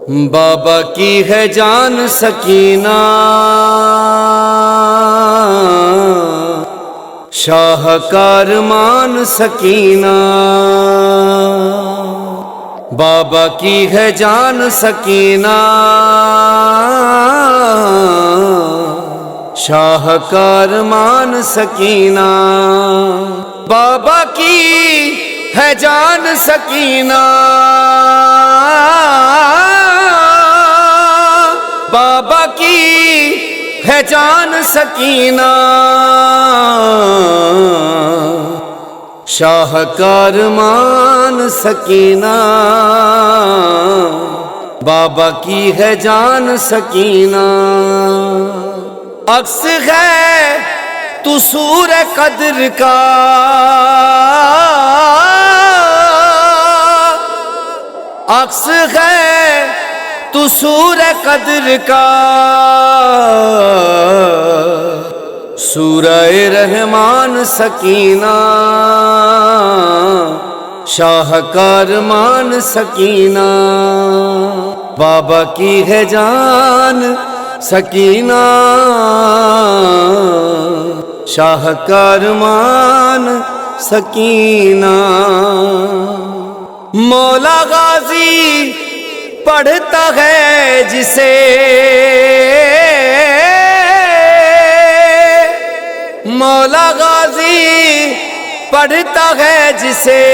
بابا کی ہے جان سکینہ، شاہکار مان سکینہ، بابا کی ہے جان سکینہ، شاہکار مان سکینہ، بابا کی ہے جان سکینہ، بابا کی ہے جان سکینہ، شاہکار مان سکینہ، بابا کی ہے جان سکینہ، عکس ہے تو سور قدر کا، عکس ہے تو سور قدر کا، سورہ رحمان سکینہ، شاہکار مان سکینہ، بابا کی ہے جان سکینہ، شاہکار مان سکینہ، مولا غازی پڑھتا ہے جسے، مولا غازی پڑھتا ہے جسے،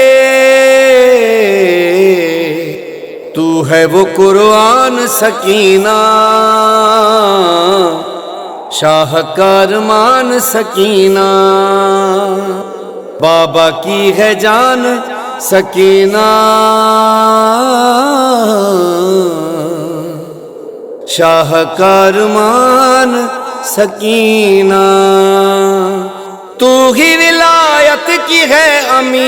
تو ہے وہ قرآن سکینہ، شاہکار مان سکینہ، بابا کی ہے جان سکینہ، شاہکار مان سکینہ، تو ہی ولایت کی ہے امین،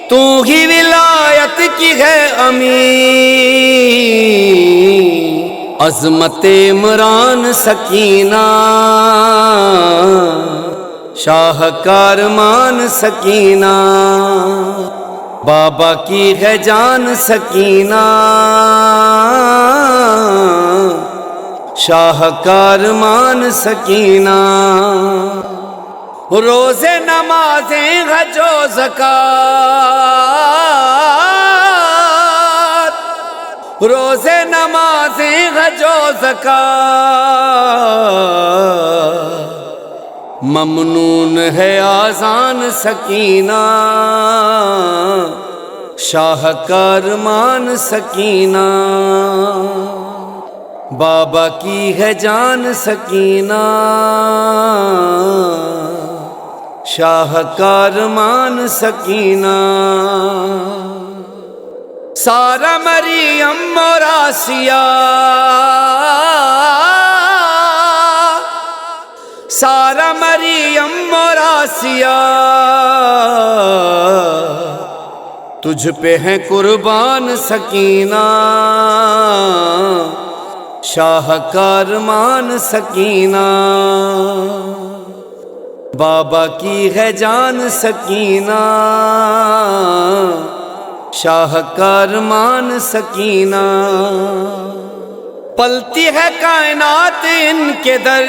تو ہی ولایت کی ہے امین، عظمت عمران سکینہ، شاہکار مان سکینہ، بابا کی ہے جان سکینہ، شاہکار مان سکینہ، روزے نمازیں حج و زکوٰۃ، روزے نمازیں حج و زکوٰۃ، ممنون ہے آذان سکینہ، شاہکار مان سکینہ، بابا کی ہے جان سکینہ، شاہکار مان سکینہ، سارا مریم اور آسیہ، سارا مریم اور آسیہ، تجھ پہ ہے قربان سکینہ، شاہکار مان سکینہ، بابا کی ہے جان سکینہ، شاہکار مان سکینہ، پلتی ہے کائنات ان کے در،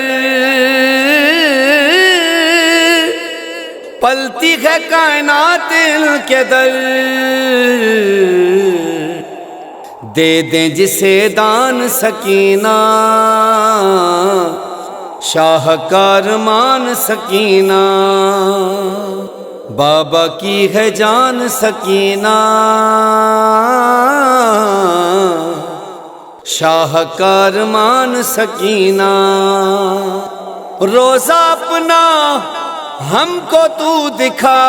پلتی ہے کائنات ان کے در، دے دیں جسے دان سکینہ، شاہکار مان سکینہ، بابا کی ہے جان سکینہ، شاہکار مان سکینہ، روزہ اپنا ہم کو تو دکھا،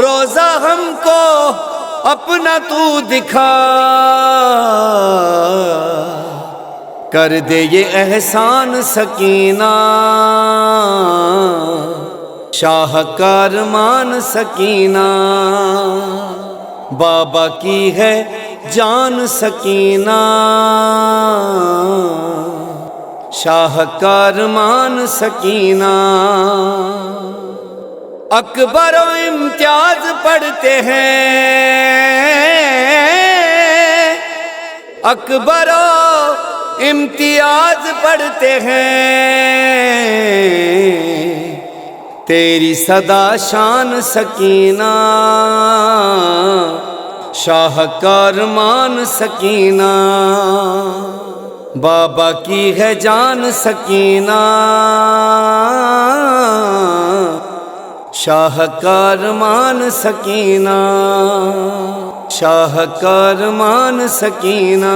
روزہ ہم کو اپنا تو دکھا، کر دے یہ احسان سکینہ، شاہکار مان سکینہ، بابا کی ہے جان سکینہ، شاہکار مان سکینہ، اکبر و امتیاز پڑھتے ہیں، اکبر و امتیاز پڑھتے ہیں، تیری صدا شان سکینہ، شاہکار مان سکینہ، بابا کی ہے جان سکینہ، شاہکار مان سکینہ، شاہکار مان سکینہ۔